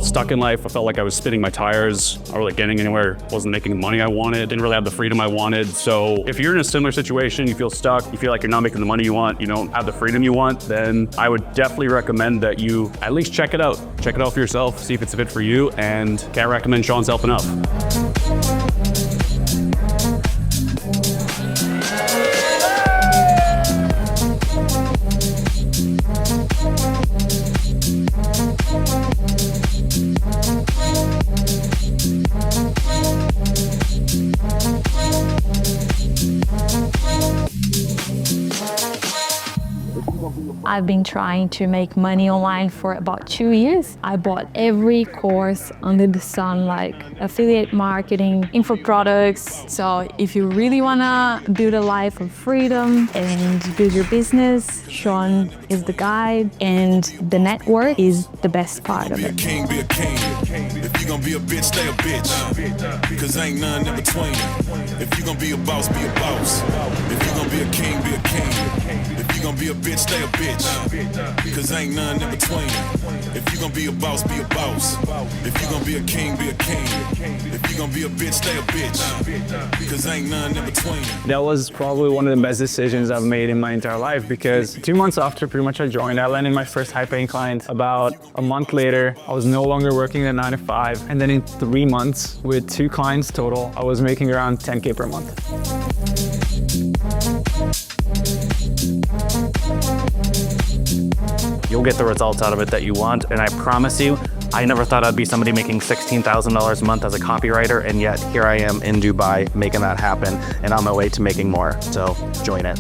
felt stuck in life. I felt like I was spinning my tires. I wasn't really getting anywhere. Wasn't making the money I wanted. Didn't really have the freedom I wanted. So if you're in a similar situation, you feel stuck, you feel like you're not making the money you want, you don't have the freedom you want, then I would definitely recommend that you at least check it out. Check it out for yourself, see if it's a fit for you, and can't recommend Sean's help enough. I've been trying to make money online for about 2 years. I bought every course under the sun, like affiliate marketing, info products. So if you really wanna build a life of freedom and build your business, Sean is the guide, and the network is the best part of it. Be a king, be a king. If you gonna be a bitch, stay a bitch. Cause ain't none in between. If you gonna be a boss, be a boss. If you gonna be a king, be a king. If you gonna be a bitch, stay a bitch. Cause ain't none in between. If you gonna be a boss, be a boss. If you gonna be a king, be a king. If you gonna be a bitch, stay a bitch. Cause ain't none in between. That was probably one of the best decisions I've made in my entire life, because 2 months after pretty much I joined, I landed my first high-paying client. About a month later, I was no longer working at 9 to 5. And then in 3 months, with 2 clients total, I was making around 10K per month. You'll get the results out of it that you want, and I promise you, I never thought I'd be somebody making $16,000 a month as a copywriter, and yet here I am in Dubai making that happen, and on my way to making more, so join it.